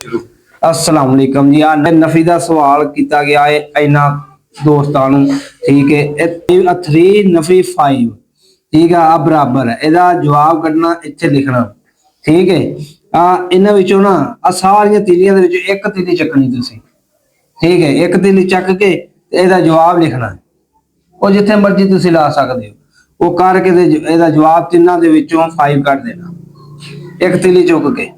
अस्सलाम वालेकुम जी। आज नफी का सवाल किया गया है इन्हों दोस्तों ठीक है। 3 नफी 5 ठीक है आ बराबर है। ਇਹਦਾ जवाब ਕੱਢਣਾ ਇੱਥੇ ਲਿਖਣਾ ठीक है। ਇਹਨਾਂ ਵਿੱਚੋਂ ਨਾ ਆ ਸਾਰੀਆਂ ਤੀਲੀਆਂ ਦੇ ਵਿੱਚੋਂ ਇੱਕ ਤੀਲੀ ਚੱਕਣੀ ਤੁਸੀਂ ठीक है। ਇੱਕ ਤੀਲੀ ਚੱਕ ਕੇ ਇਹਦਾ ਜਵਾਬ ਲਿਖਣਾ ਉਹ ਜਿੱਥੇ ਮਰਜ਼ੀ ਤੁਸੀਂ ਲਾ ਸਕਦੇ ਹੋ। ਉਹ ਕਰਕੇ ਤੇ ਇਹਦਾ ਜਵਾਬ ਤਿੰਨਾਂ ਦੇ ਵਿੱਚੋਂ 5 ਕੱਢ ਦੇਣਾ ਇੱਕ ਤੀਲੀ ਚੁੱਕ ਕੇ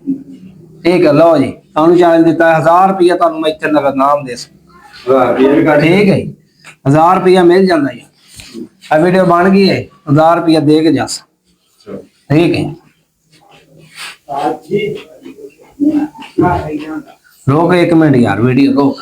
ठीक है। लो जी ਤੁਹਾਨੂੰ ਚੈਲੰਜ ਦਿੱਤਾ 1000 ਰੁਪਇਆ ਤੁਹਾਨੂੰ ਮੈਂ ਇੱਥੇ ਨਗਦ ਨਾਮ ਦੇ ठीक है। 1000 ਰੁਪਇਆ ਮਿਲ ਜਾਂਦਾ ਹੈ। ਆ ਵੀਡੀਓ ਬਣ ਗਈ ਹੈ 1000 ਰੁਪਇਆ ਦੇ ਕੇ ਜਾ ठीक है। रोक 1 मिनट यार वीडियो रोक।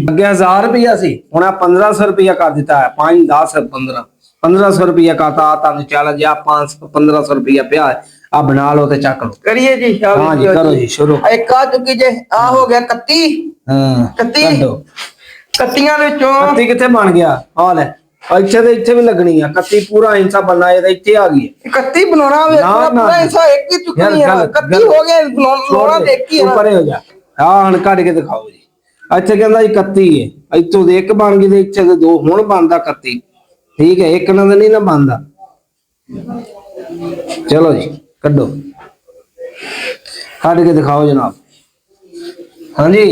अगे 1000 रुपया सी हुण 1500 रुपया कर दिता है 5 10 15 1500 रुपया का ताकि चैलेंज आ 500 1500 रुपया पिया है आ बना लो ते चक लो करिए जी। हां जी करो जी शुरू। एक आ चुकी जे आ हो गया 31। हां 31 कड्डो कत्तियां विचों 31 किथे बन गया आ ले ਇੱਥੇ ਤੇ ਇੱਥੇ ਵੀ ਲੱਗਣੀ ਆ 31 ਪੂਰਾ ਹਿੱਸਾ ਬਣਨਾ ਇਹਦਾ ਇੱਥੇ ਆ ਗਈ 31 ਬਣਾਉਣਾ ਵੇ ਪੂਰਾ ਹਿੱਸਾ ਇੱਕ ਹੀ ਚੁੱਕਣੀ ਆ 31 ਹੋ ਗਏ ਬਣਾਉਣਾ ਦੇਖੀ ਆ ਪਰੇ ਹੋ ਜਾ ਆ ਹਣ ਕੱਢ ਕੇ ਦਿਖਾਓ ਜੀ। ਇੱਥੇ ਕਹਿੰਦਾ ਜੀ 31 ਹੈ ਇੱਥੋਂ ਦੇ ਇੱਕ ਬਣ ਗਈ ਤੇ ਇੱਥੇ ਤੇ ਦੋ ਹੁਣ ਬਣਦਾ 31 ਠੀਕ ਹੈ। ਇੱਕ ਨਾਲ ਨਹੀਂ ਨਾ ਬਣਦਾ। ਚਲੋ ਜੀ ਕੱਢੋ ਕੱਢ ਕੇ ਦਿਖਾਓ ਜਨਾਬ। ਹਾਂਜੀ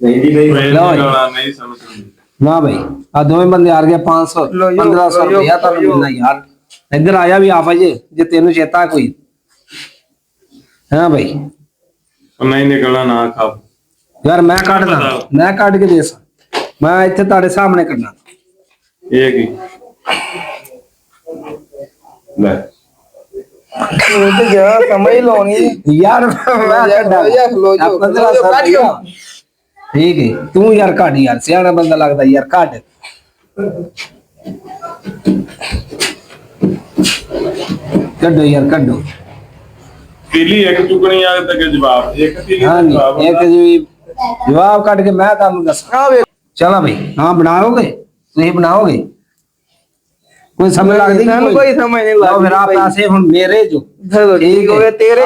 नहीं समझ ना भाई आ दोवें बंदे हार गए 500 1500 रुपया तुहानू मिलना यार। इधर आया भी आप जे तेनू चेता कोई हाँ भाई नहीं निकलना ना खा यार मैं काट के दे मैं इत्थे ताड़े सामने करना एक ही ले तो जा समझ लोनी यार ठीक है तू यार काट यार सियाना बंदा लगता यार काट कड्डो यार कड्डो तीली एक चुकनी आ तक जवाब एक तीली हाँ जवाब एक जवाब काट के मैं तुहानू दस चला भाई हाँ बनाओगे नहीं बनाओगे कोई समझ लगती कोई समझ नहीं लगती फिर आप पैसे हुन मेरे जो ठीक हो गए तेरे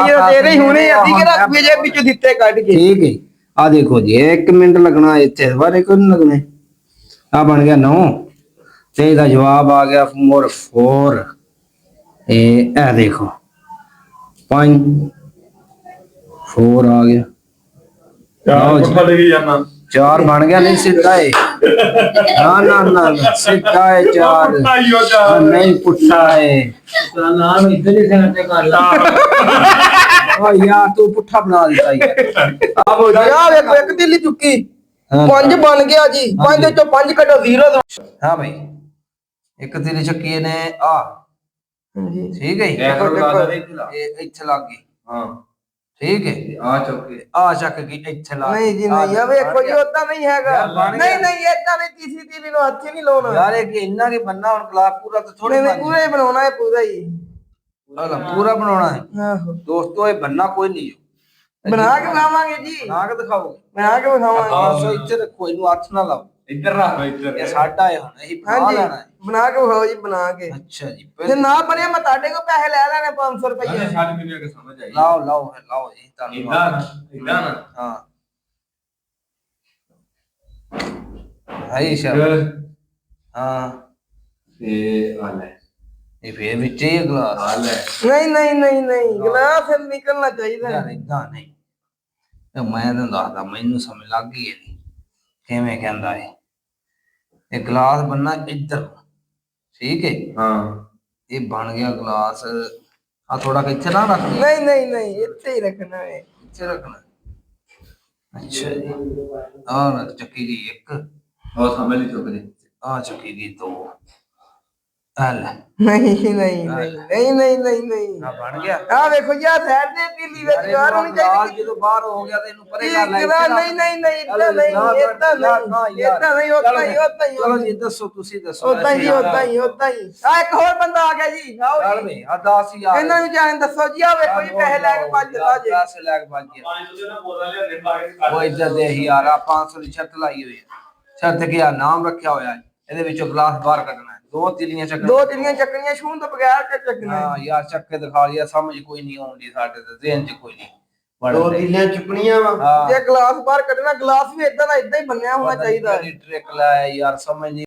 ही होने अधिक रख भेजे बिचो दिते काट के ठीक है। आ देखो जी 1 मिनट लगना इतने बारे को नहीं लगने आ बन गया 9 ते दा जवाब आ गया मोर 4 ए देखो 5 4 आ गया चार पुट्ठा लगी जाना 4 बन गया नहीं सीधा है ना ना ना सीधा है 4 नहीं पुट्ठा है नाम इधर ही से कर ओ यार तू पुट्ठा बना देता यार अब हो जा देखो एक दिल्ली चुकी 5 बन गया जी 5 चो 5 कटो 0। हां भाई एक दिल्ली चक्की ने आ जी ठीक है ये ਇੱਥੇ ਲੱਗ ਗਈ हां ठीक है आ ਚੱਕ ਗਈ ਇੱਥੇ ਲਾ नहीं जी नहीं अब देखो जी होता नहीं हैगा नहीं नहीं इतना नहीं तीसरी तीली नो हाथ ही नहीं लाना यार ये कि इन्ना के बनना और क्लास पूरा तो थोड़े पूरा ही बनाना है पूरा ही पूरा बनाना है दोस्तों ये बनना कोई नहीं बना के खावांगे जी बना के दिखाओगे बना के खावांगे 500 ਇੱਥੇ ਰੱਖੋ ਇਹਨੂੰ ਹੱਥ ਨਾ ਲਾਓ ਇੱਧਰ ਰੱਖ ਇਹ ਸਾਡਾ ਹੈ ਹੁਣ ਇਹ ਬਣਾ ਲੈਣਾ ਹੈ बना के खाओ जी बना के अच्छा जी ਜੇ ਨਾ ਬਣਿਆ ਮੈਂ ਤੁਹਾਡੇ ਕੋ ਪੈਸੇ ਲੈ ਲੈਣੇ 500 रुपए सारी दुनिया के समझ आई लाओ जी इधर ना हां भाई शाबाश हां ये आले ये फिर ਵਿੱਚ ਹੀ ਗਲਾਸ आले नहीं गिलास से निकलना चाहिए ਯਾਰ ਇਦਾਂ ਨਹੀਂ ਤੇ ਮੈਂ ਤਾਂ ਦੱਸਦਾ ਮੈਨੂੰ ਸਮਝ ਲੱਗ ਗਈ ਇਹਦੀ ਕਿਵੇਂ ਕਹਿੰਦਾ ਹੈ ਇਹ ਗਲਾਸ ਬੰਨਾ ਇੱਧਰ ठीक है हां ये बन गया गिलास आ थोड़ा इत्थे ना रख नहीं इत्थे ही रखना है इत्थे रखना अच्छा जी आ चक्की की एक और समझ ली चुक दे आ चक्की की 2 हल नहीं आ बन गया आ देखो जी साइड दे पीली ਵਿੱਚ ਬਾਹਰ ਹੋਣੀ ਚਾਹੀਦੀ ਜਦੋਂ ਬਾਹਰ ਹੋ ਗਿਆ ਤੇ ਇਹਨੂੰ ਪਰੇ ਕਰ ਲੈ नहीं इतना नहीं होता ही चलो जी दसो ਤੁਸੀਂ ਦੱਸੋ होता ही आ एक और बंदा आ गया जी आओ ਚੱਲ ਵੇ ਆ 10 ਯਾਰ ਇਹਨਾਂ ਨੂੰ ਜਾਣ ਦੱਸੋ ਜੀ ਆ ਵੇਖੋ ਜੀ ਪੈਸੇ ਲੈ ਕੇ ਭੱਜ ਲਾ ਜੀ ਪੈਸੇ ਲੈ ਕੇ ਭੱਜ ਗਿਆ 500 ਦੇ ਨਾ ਬੋਤਲ ਲਿਆ ਨਿੰਬਾ ਕੇ ਉਹ ਇੱਜ਼ਤ ਦੇ ਯਾਰ ਆ 500 ਦੀ ਛੱਤ ਲਾਈ ਹੋਈ ਹੈ ਛੱਤ ਕੀ ਆ ਨਾਮ ਰੱਖਿਆ ਹੋਇਆ ਹੈ ਇਹਦੇ ਵਿੱਚੋਂ ਗਲਾਸ ਬਾਹਰ ਕੱਢਣਾ ਹੈ 2 ਤਿਲੀਆਂ ਚੱਕਣੀਆਂ 2 ਤਿਲੀਆਂ ਚੱਕਣੀਆਂ ਛੂਣ ਤੋਂ ਬਗੈਰ ਕਿ ਚੱਕਣਾ ਹਾਂ ਯਾਰ ਚੱਕ ਕੇ ਦਿਖਾ ਲਿਆ ਸਮਝ ਕੋਈ ਨਹੀਂ ਆਉਂਦੀ ਸਾਡੇ ਤੇ ਜ਼ਿਹਨ 'ਚ ਕੋਈ ਨਹੀਂ ਦੋ ਤਿੱਲੀਆਂ ਚੁੱਕਣੀਆਂ ਵਾ। ਹਾਂ ਜੇ ਗਲਾਸ ਬਾਹਰ ਕੱਢਣਾ, ਗਲਾਸ ਵੀ ਇਦਾਂ ਦਾ ਇਦਾਂ ਹੀ ਬੰਨਿਆ ਹੋਣਾ ਚਾਹੀਦਾ ਹੈ। ਟ੍ਰਿਕ ਲਾਇਆ ਯਾਰ, ਸਮਝ ਨਹੀਂ